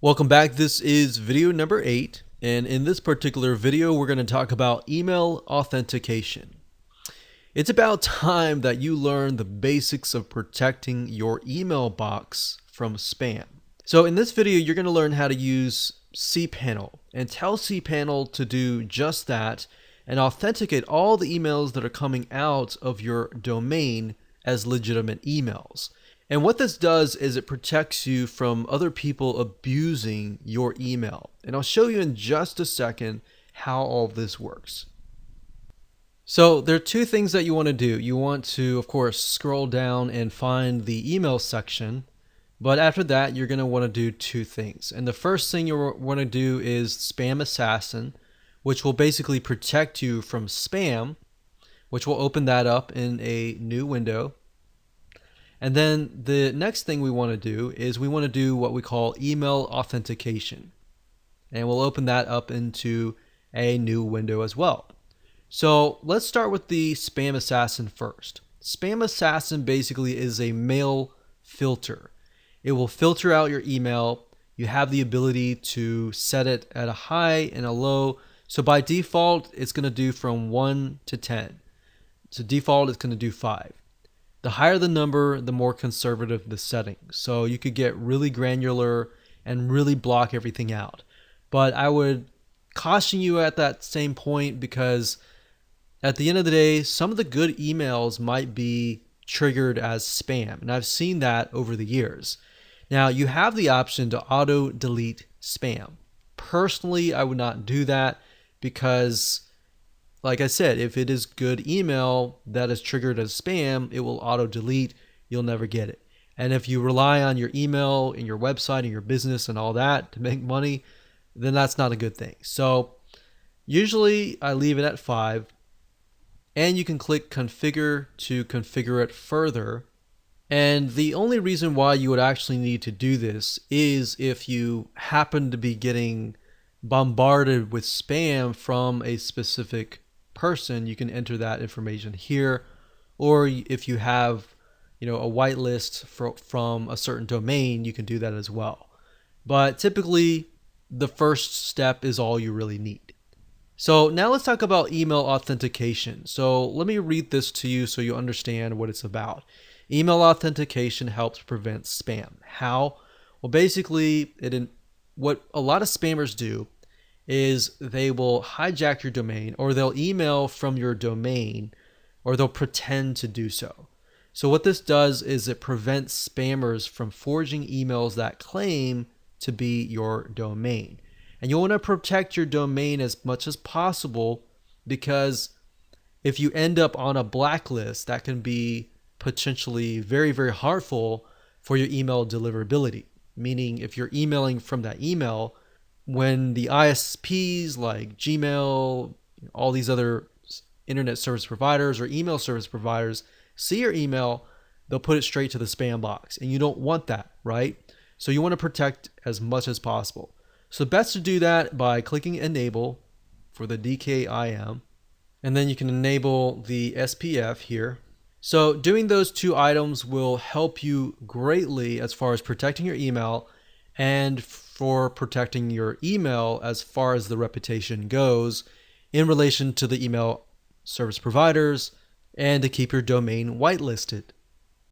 Welcome back. This is video number 8, and in this particular video we're going to talk about email authentication. It's about time that you learn the basics of protecting your email box from spam. So in this video you're going to learn how to use cPanel and tell cPanel to do just that and authenticate all the emails that are coming out of your domain as legitimate emails. And what this does is it protects you from other people abusing your email. And I'll show you in just a second how all of this works. So there are two things that you want to do. You want to, of course, scroll down and find the email section. But after that, you're going to want to do two things. And the first thing you want to do is Spam Assassin, which will basically protect you from spam, which will open that up in a new window. And then the next thing we want to do is we want to do what we call email authentication. And we'll open that up into a new window as well. So let's start with the Spam Assassin first. Spam Assassin basically is a mail filter. It will filter out your email. You have the ability to set it at a high and a low. So by default, it's going to do from 1 to 10. So default, it's going to do 5. The higher the number, the more conservative the setting. So you could get really granular and really block everything out. But I would caution you at that same point because at the end of the day, some of the good emails might be triggered as spam. And I've seen that over the years. Now you have the option to auto delete spam. Personally, I would not do that because like I said, if it is good email that is triggered as spam, it will auto delete. You'll never get it. And if you rely on your email and your website and your business and all that to make money, then that's not a good thing. So usually I leave it at 5, and you can click configure to configure it further. And the only reason why you would actually need to do this is if you happen to be getting bombarded with spam from a specific person. You can enter that information here, or if you have a whitelist from a certain domain, you can do that as well. But typically the first step is all you really need. So now let's talk about email authentication. So let me read this to you so you understand what it's about. Email authentication helps prevent spam. How? Well, basically what a lot of spammers do is they will hijack your domain, or they'll email from your domain, or they'll pretend to do so. So what this does is it prevents spammers from forging emails that claim to be your domain. And you want to protect your domain as much as possible, because if you end up on a blacklist, that can be potentially very, very harmful for your email deliverability. Meaning if you're emailing from that email, when the ISPs like Gmail, all these other internet service providers or email service providers see your email, they'll put it straight to the spam box. And you don't want that, right? So you want to protect as much as possible. So best to do that by clicking enable for the DKIM. And then you can enable the SPF here. So doing those two items will help you greatly as far as protecting your email and for protecting your email as far as the reputation goes in relation to the email service providers, and to keep your domain whitelisted.